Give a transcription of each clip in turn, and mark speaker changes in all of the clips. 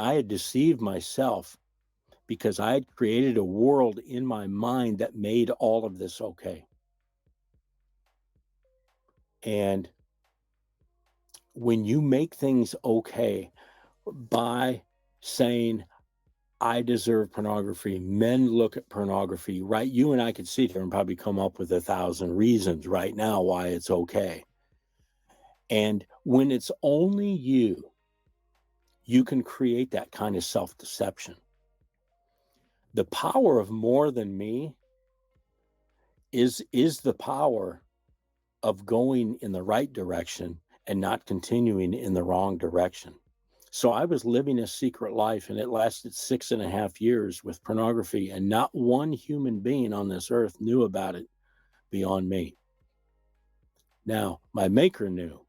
Speaker 1: I had deceived myself because I had created a world in my mind that made all of this okay. And when you make things okay by saying, I deserve pornography, men look at pornography, right? You and I could sit here and probably come up with 1,000 reasons right now why it's okay. And when it's only you, you can create that kind of self-deception. The power of more than me is the power of going in the right direction and not continuing in the wrong direction. So I was living a secret life, and it lasted 6.5 years with pornography, and not one human being on this earth knew about it beyond me. Now, my maker knew,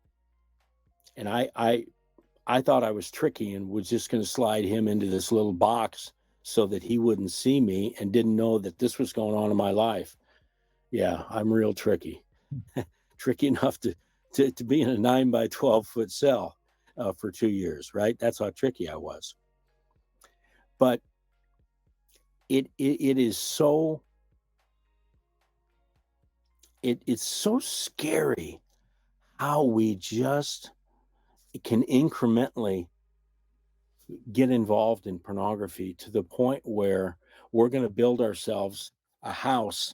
Speaker 1: and I thought I was tricky and was just going to slide him into this little box so that he wouldn't see me and didn't know that this was going on in my life. Yeah, I'm real tricky. Tricky enough to be in a 9 by 12 foot cell for 2 years, right? That's how tricky I was. But it is so it's so scary how we just can incrementally get involved in pornography to the point where we're going to build ourselves a house,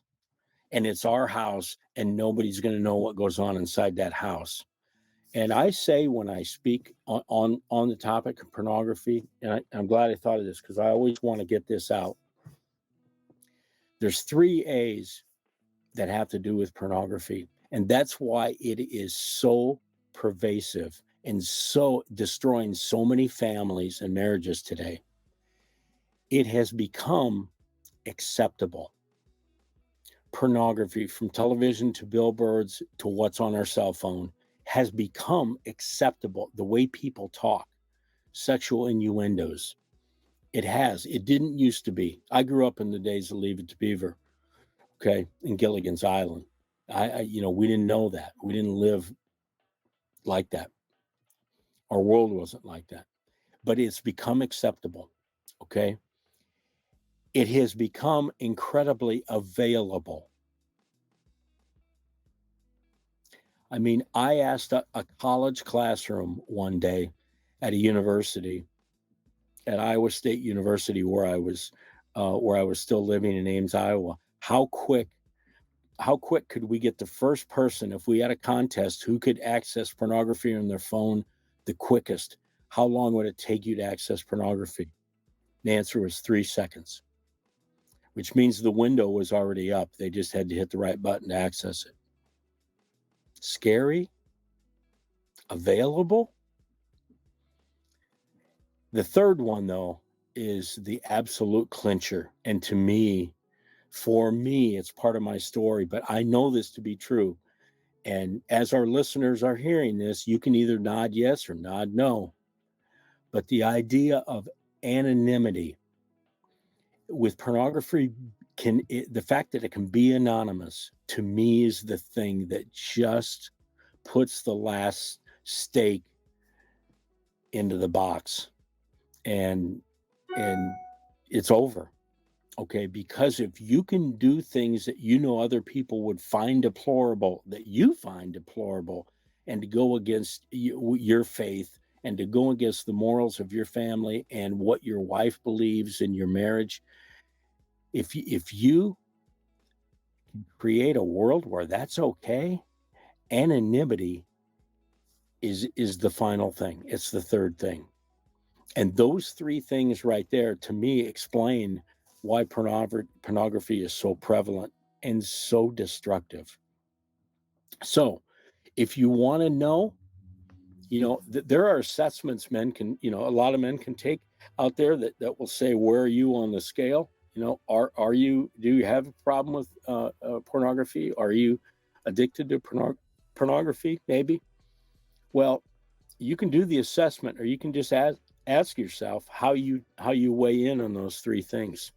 Speaker 1: and it's our house, and nobody's going to know what goes on inside that house. And I say, when I speak on the topic of pornography, and I'm glad I thought of this because I always want to get this out. There's 3 A's that have to do with pornography, and that's why it is so pervasive and so destroying so many families and marriages today. It has become acceptable. Pornography, from television to billboards to what's on our cell phone, has become acceptable. The way people talk, sexual innuendos, it has. It didn't used to be. I grew up in the days of Leave It to Beaver, okay, in Gilligan's Island. We didn't know that. We didn't live like that. Our world wasn't like that. But it's become acceptable, okay? It has become incredibly available. I mean, I asked a college classroom one day at a university, at Iowa State University, where I was still living in Ames, Iowa. How quick could we get the first person, if we had a contest, who could access pornography on their phone the quickest? How long would it take you to access pornography? The answer was 3 seconds, which means the window was already up. They just had to hit the right button to access it. Scary? Available? The third one, though, is the absolute clincher. And for me, it's part of my story, but I know this to be true. And as our listeners are hearing this, you can either nod yes or nod no. But the idea of anonymity with pornography, the fact that it can be anonymous, to me, is the thing that just puts the last stake into the box, and it's over. Okay, because if you can do things that other people would find deplorable, that you find deplorable, and to go against your faith, and to go against the morals of your family and what your wife believes in your marriage, if you can create a world where that's okay, anonymity is the final thing. It's the third thing. And those 3 things right there, to me, explain why pornography is so prevalent and so destructive. So if you want to know, there are assessments men can, a lot of men can take out there that will say, where are you on the scale? Do you have a problem with pornography? Are you addicted to pornography? Maybe. Well, you can do the assessment, or you can just ask yourself how you weigh in on those 3 things.